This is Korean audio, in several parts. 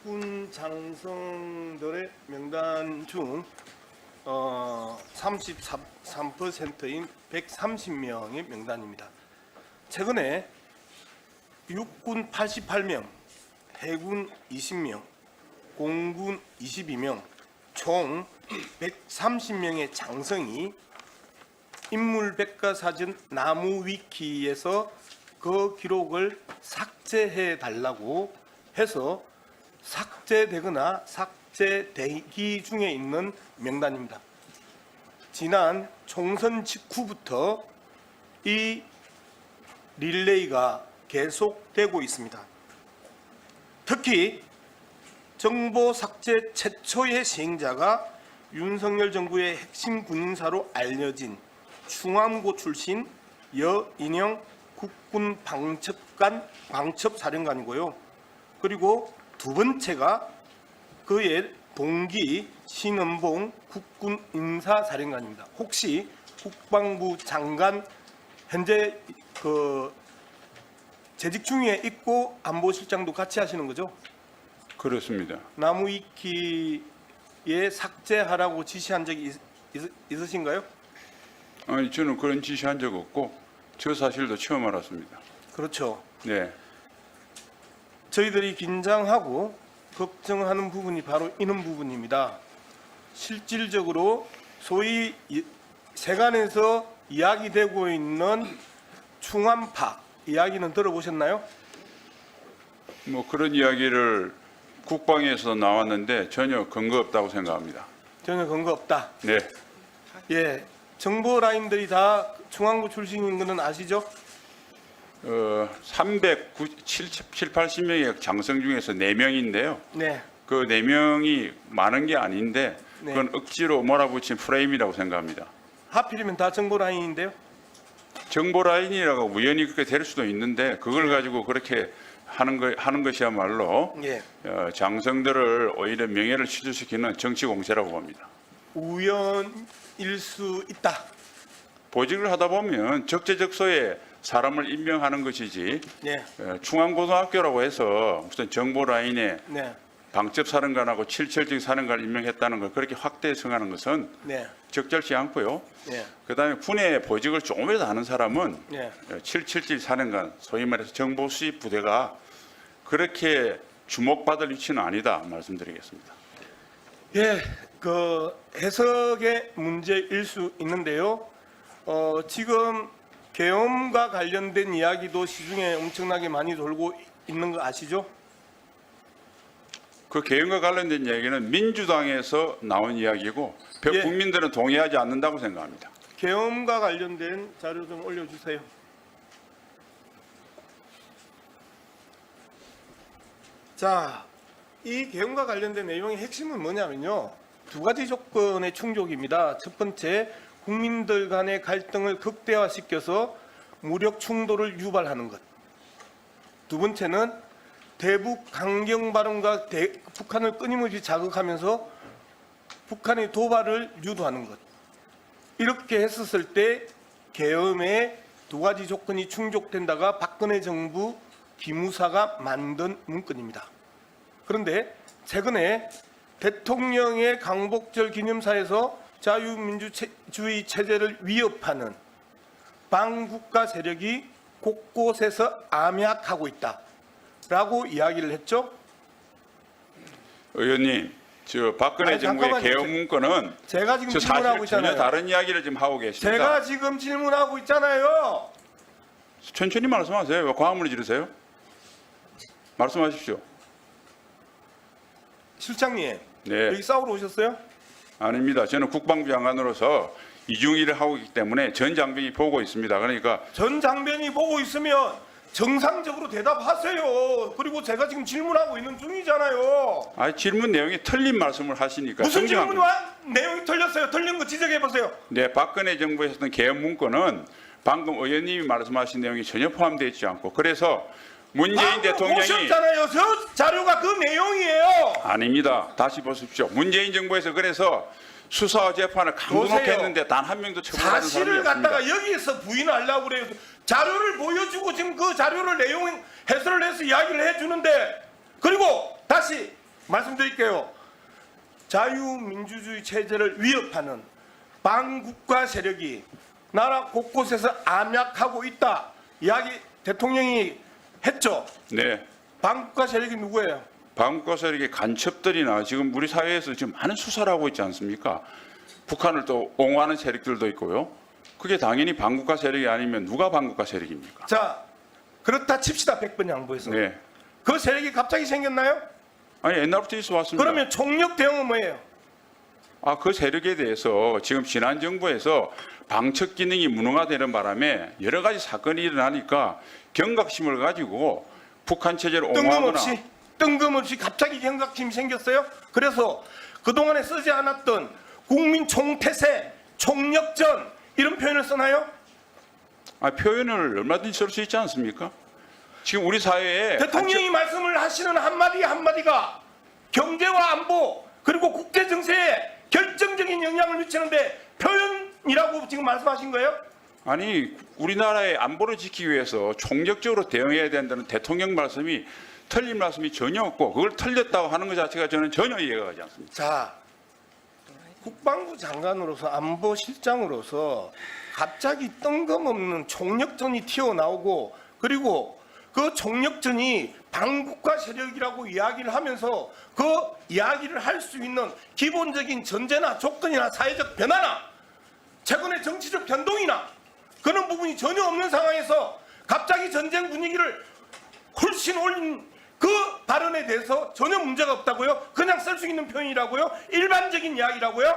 육군 장성들의 명단 중 33%인 130명의 명단입니다. 최근에 육군 88명, 해군 20명, 공군 22명, 총 130명의 장성이 인물백과사전 나무위키에서 그 기록을 삭제해 달라고 해서 삭제되거나 삭제 대기 중에 있는 명단입니다. 지난 총선 직후부터 이 릴레이가 계속되고 있습니다. 특히 정보 삭제 최초의 시행자가 윤석열 정부의 핵심 군인사로 알려진 충암고 출신 여인영 국군 방첩사령관이고요. 그리고 두 번째가 그의 동기 신은봉 국군 인사사령관입니다. 혹시 국방부 장관 현재 재직 중에 있고 안보실장도 같이 하시는 거죠? 그렇습니다. 나무위키에 삭제하라고 지시한 적이 있으신가요? 아니, 저는 그런 지시한 적 없고 저 사실도 처음 알았습니다. 그렇죠. 네, 저희들이 긴장하고 걱정하는 부분이 바로 이런 부분입니다. 실질적으로 소위 세간에서 이야기되고 있는 충암파 이야기는 들어보셨나요? 뭐 그런 이야기를 국방에서 나왔는데 전혀 근거 없다고 생각합니다. 전혀 근거 없다. 네, 예, 정보 라인들이 다 충암고 출신인 것은 아시죠? 380명의 장성 중에서 4명인데요. 네. 그 4명이 많은 게 아닌데 네. 그건 억지로 몰아붙인 프레임이라고 생각합니다. 하필이면 다 정보 라인인데요. 정보 라인이라고 우연히 그렇게 될 수도 있는데 그걸 가지고 그렇게 하는 것이야말로 예. 장성들을 오히려 명예를 취소시키는 정치 공세라고 봅니다. 우연일 수 있다. 보직을 하다 보면 적재적소에 사람을 임명하는 것이지 네. 충암고등학교라고 해서 무슨 정보 라인에 네. 방첩사령관하고 칠철직 사령관을 임명했다는 걸 그렇게 확대 성하는 것은 네. 적절치 않고요. 네. 그다음에 군의 보직을 조금이라도 아는 사람은 네. 777 사령관, 소위 말해서 정보 수집 부대가 그렇게 주목받을 위치는 아니다 말씀드리겠습니다. 예, 그 해석의 문제일 수 있는데요. 지금 계엄과 관련된 이야기도 시중에 엄청나게 많이 돌고 있는 거 아시죠? 그 개헌과 관련된 이야기는 민주당에서 나온 이야기고 예. 국민들은 동의하지 않는다고 생각합니다. 계엄과 관련된 자료 좀 올려주세요. 자, 이 계엄과 관련된 내용의 핵심은 뭐냐면요. 두 가지 조건의 충족입니다. 첫 번째, 국민들 간의 갈등을 극대화시켜서 무력 충돌을 유발하는 것. 두 번째는 대북 강경 발언과 북한을 끊임없이 자극하면서 북한의 도발을 유도하는 것. 이렇게 했었을 때 계엄의 두 가지 조건이 충족된다가 박근혜 정부 기무사가 만든 문건입니다. 그런데 최근에 대통령의 강복절 기념사에서 자유민주주의 체제를 위협하는 반국가 세력이 곳곳에서 암약하고 있다라고 이야기를 했죠. 의원님, 저 박근혜 아니, 정부의 잠깐만요. 개헌 문건은 제가 지금 저 질문하고 사실 전혀 있잖아요. 다른 이야기를 지금 하고 계십니다. 제가 지금 질문하고 있잖아요. 천천히 말씀하세요. 왜 과음을 지르세요? 말씀하십시오. 실장님, 네, 여기 싸우러 오셨어요? 아닙니다. 저는 국방부 장관으로서 이중일을 하고 있기 때문에 전 장병이 보고 있습니다. 그러니까 전 장병이 보고 있으면 정상적으로 대답하세요. 그리고 제가 지금 질문하고 있는 중이잖아요. 질문 내용이 틀린 말씀을 하시니까 무슨 정정한 질문 내용이 틀렸어요? 틀린 거 지적해 보세요. 네, 박근혜 정부에서 했던 개헌 문건은 방금 의원님이 말씀하신 내용이 전혀 포함되어 있지 않고 그래서 문재인 대통령이 보셨잖아요. 저 자료가 그 내용이에요. 아닙니다. 다시 보십시오. 문재인 정부에서 그래서 수사와 재판을 강도놓게 보세요. 했는데 단 한 명도 처벌하는 사람이 사실을 없습니다. 갖다가 여기에서 부인하려고 그래요. 자료를 보여주고 지금 그 자료를 내용 해설을 해서 이야기를 해주는데 그리고 다시 말씀드릴게요. 자유민주주의 체제를 위협하는 반국가 세력이 나라 곳곳에서 암약하고 있다. 이야기 대통령이 했죠. 네. 반국가 세력이 누구예요? 반국가 세력의 간첩들이나 지금 우리 사회에서 지금 많은 수사를 하고 있지 않습니까? 북한을 또 옹호하는 세력들도 있고요. 그게 당연히 반국가 세력이 아니면 누가 반국가 세력입니까? 자, 그렇다 칩시다. 100번 양보해서. 네. 그 세력이 갑자기 생겼나요? 아니 옛날부터 있어 왔습니다. 그러면 총력 대응은 뭐예요? 그 세력에 대해서 지금 지난 정부에서 방첩 기능이 무능화되는 바람에 여러 가지 사건이 일어나니까 경각심을 가지고 북한 체제를 옹호하거나 뜬금없이 갑자기 경각심이 생겼어요. 그래서 그동안에 쓰지 않았던 국민 총태세, 총력전 이런 표현을 쓰나요? 표현을 얼마든지 쓸 수 있지 않습니까? 지금 우리 사회에 대통령이 말씀을 하시는 한마디 한마디가 경제와 안보 그리고 국제 정세에 결정적인 영향을 미치는데 표현이라고 지금 말씀하신 거예요? 아니 우리나라의 안보를 지키기 위해서 총력적으로 대응해야 된다는 대통령 말씀이 틀린 말씀이 전혀 없고 그걸 틀렸다고 하는 것 자체가 저는 전혀 이해가 가지 않습니다. 자, 국방부 장관으로서 안보실장으로서 갑자기 뜬금없는 총력전이 튀어나오고 그리고 그 총력전이 반국가 세력이라고 이야기를 하면서 그 이야기를 할 수 있는 기본적인 전제나 조건이나 사회적 변화나 최근의 정치적 변동이나 그런 부분이 전혀 없는 상황에서 갑자기 전쟁 분위기를 훨씬 올린 그 발언에 대해서 전혀 문제가 없다고요? 그냥 쓸 수 있는 표현이라고요? 일반적인 이야기라고요?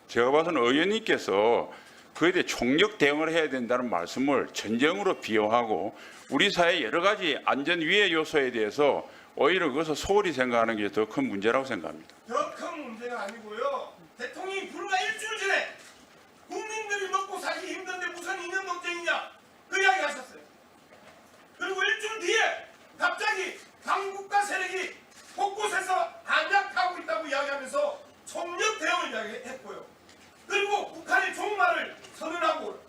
제가 봐서는 의원님께서 그에 대해 총력 대응을 해야 된다는 말씀을 전쟁으로 비유하고 우리 사회 여러 가지 안전 위해 요소에 대해서 오히려 그것을 소홀히 생각하는 게 더 큰 문제라고 생각합니다. 더 큰 문제가 아니고요. 대통령이 불과 일주일 전에 국민들이 먹고 살기 힘든데 무슨 이념 논쟁이냐 그 이야기 하셨어요. 그리고 일주일 뒤에 갑자기 반국가 세력이 곳곳에서 안약하고 있다고 이야기하면서 총력 대응을 이야기했고요. 그리고 북한의 종말을 선언하고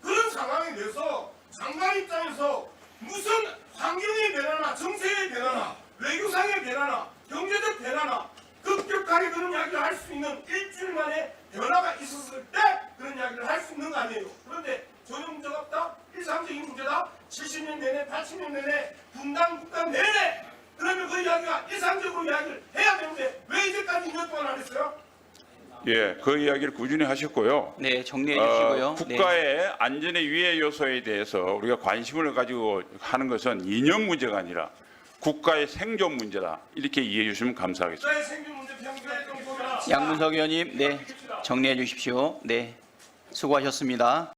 그런 상황에 대해서 장관 입장에서 무슨 환경의 변화나 정세의 변화나 외교상의 변화나 경제적 변화나 급격하게 그런 이야기를 할 수 있는 일주일 만에 변화가 있었을 때 그런 이야기를 할 수 있는 거 아니에요. 그런데 전혀 문제가 없다. 일상적인 문제다. 70년 내내 80년 내내 분단 국가 내내 그러면 그 이야기가 일상적으로 이야기를 해야 되는데 왜 이제까지 2년 동안 안 했어요? 예, 그 이야기를 꾸준히 하셨고요. 네, 정리해 주시고요. 국가의 안전의 위해 요소에 대해서 우리가 관심을 가지고 하는 것은 이념 문제가 아니라 국가의 생존 문제다. 이렇게 이해해 주시면 감사하겠습니다. 국가의 생존 문제 평가에 좀 보면 양문석 의원님, 네, 정리해 주십시오. 네, 수고하셨습니다.